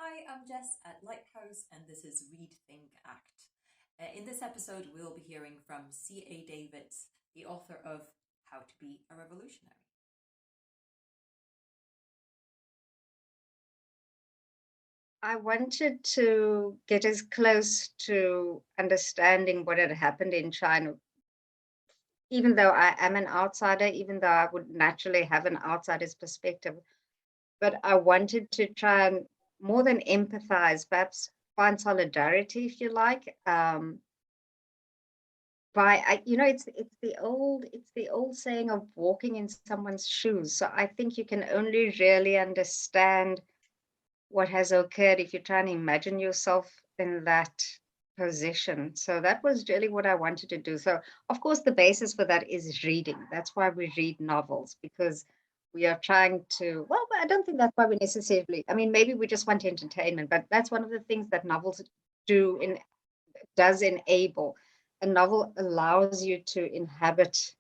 Hi, I'm Jess at Lighthouse, and this is Read, Think, Act. In this episode, we'll be hearing from C.A. Davids, the author of How to Be a Revolutionary. I wanted to get as close to understanding what had happened in China, even though I am an outsider, even though I would naturally have an outsider's perspective. But I wanted to try and more than empathize, perhaps find solidarity, if you like. It's the old saying of walking in someone's shoes. So I think you can only really understand what has occurred if you try and imagine yourself in that position. So that was really what I wanted to do. So, of course, the basis for that is reading. That's why we read novels, because we are trying to, well, I don't think that's why we necessarily, I mean, maybe we just want entertainment, but that's one of the things that novels do in does enable. A novel allows you to inhabit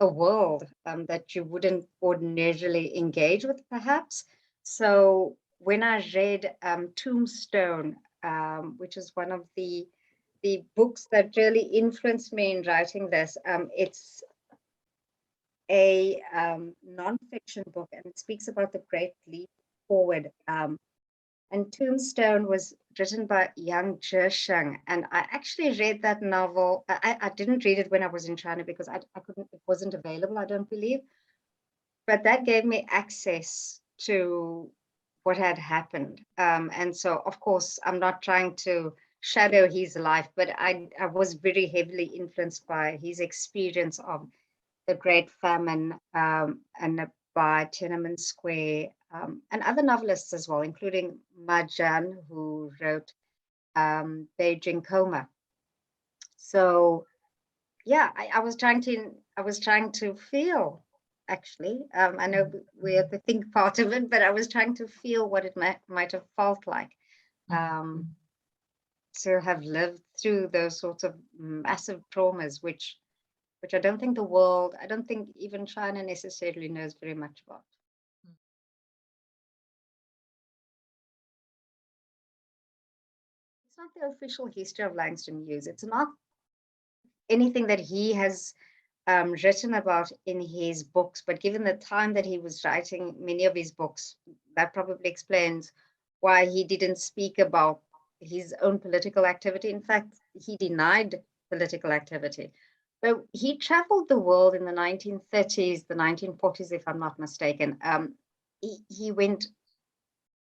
a world that you wouldn't ordinarily engage with, perhaps. So when I read Tombstone, which is one of the books that really influenced me in writing this, it's a nonfiction book, and it speaks about the Great Leap Forward. And Tombstone was written by Yang Zhesheng. And I actually read that novel. I didn't read it when I was in China because I couldn't, it wasn't available, I don't believe. But that gave me access to what had happened. And so, of course, I'm not trying to shadow his life, but I was very heavily influenced by his experience of the Great Famine, and by Tiananmen Square, and other novelists as well, including Ma Jian, who wrote Beijing Coma. So yeah, I was trying to feel, actually. I know we're at the think part of it, but I was trying to feel what it might have felt like, um, to have lived through those sorts of massive traumas, which I don't think even China necessarily knows very much about. It's not the official history of Langston Hughes. It's not anything that he has written about in his books, but given the time that he was writing many of his books, that probably explains why he didn't speak about his own political activity. In fact, he denied political activity. But he traveled the world in the 1930s, the 1940s, if I'm not mistaken. He went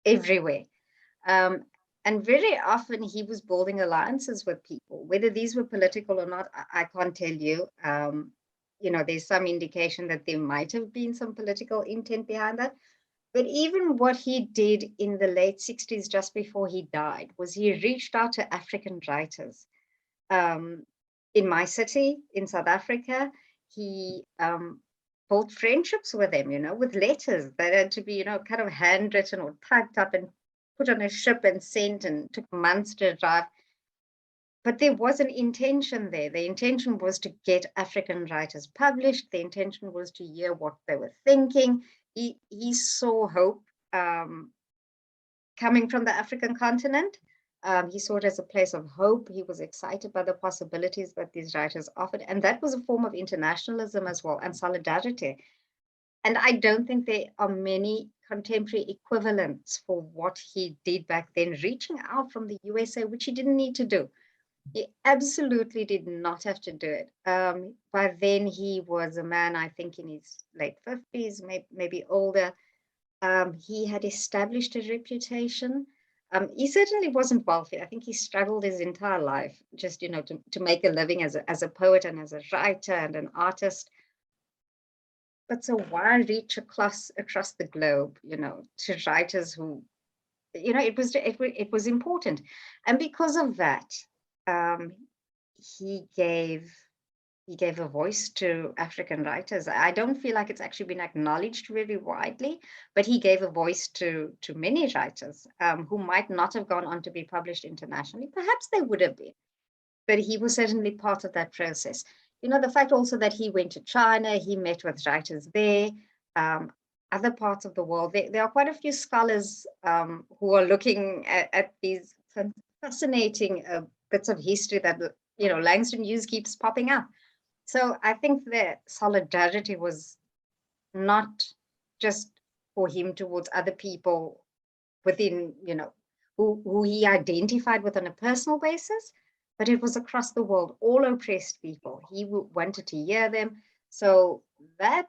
everywhere. Um, and very often he was building alliances with people, whether these were political or not, I can't tell you. There's some indication that there might have been some political intent behind that. But even what he did in the late 60s, just before he died, was he reached out to African writers. Um, in my city, in South Africa, he built friendships with them, with letters that had to be, kind of handwritten or typed up and put on a ship and sent, and took months to arrive. But there was an intention there. The intention was to get African writers published. The intention was to hear what they were thinking. He saw hope, coming from the African continent. He saw it as a place of hope. He was excited by the possibilities that these writers offered. And that was a form of internationalism as well, and solidarity. And I don't think there are many contemporary equivalents for what he did back then, reaching out from the USA, which he didn't need to do. He absolutely did not have to do it. By then, he was a man, I think, in his late 50s, maybe older. He had established a reputation. He certainly wasn't wealthy. I think he struggled his entire life just, to make a living as a poet and as a writer and an artist. But so why reach across the globe, to writers who, it was important. And because of that, um, he gave he gave a voice to African writers. I don't feel like it's actually been acknowledged really widely, but he gave a voice to many writers, who might not have gone on to be published internationally. Perhaps they would have been, but he was certainly part of that process. The fact also that he went to China, he met with writers there. Um, other parts of the world. There are quite a few scholars who are looking at these fascinating bits of history that, Langston Hughes keeps popping up. So I think the solidarity was not just for him towards other people within, who he identified with on a personal basis, but it was across the world, all oppressed people. He wanted to hear them. So that,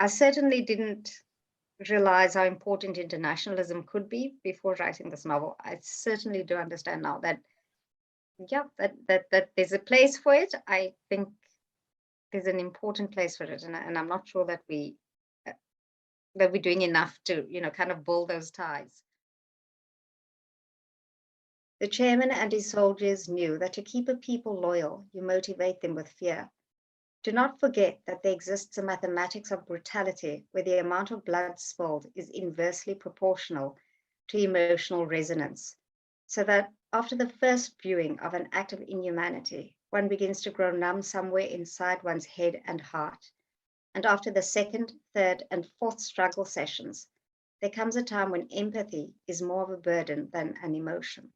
I certainly didn't realize how important internationalism could be before writing this novel. I certainly do understand now that, yeah, that there's a place for it. I think there's an important place for it, and I'm not sure that uh, we're doing enough to, kind of build those ties. The chairman and his soldiers knew that to keep a people loyal, you motivate them with fear. Do not forget that there exists a mathematics of brutality where the amount of blood spilled is inversely proportional to emotional resonance, so that after the first viewing of an act of inhumanity, one begins to grow numb somewhere inside one's head and heart. And after the second, third, and fourth struggle sessions, there comes a time when empathy is more of a burden than an emotion.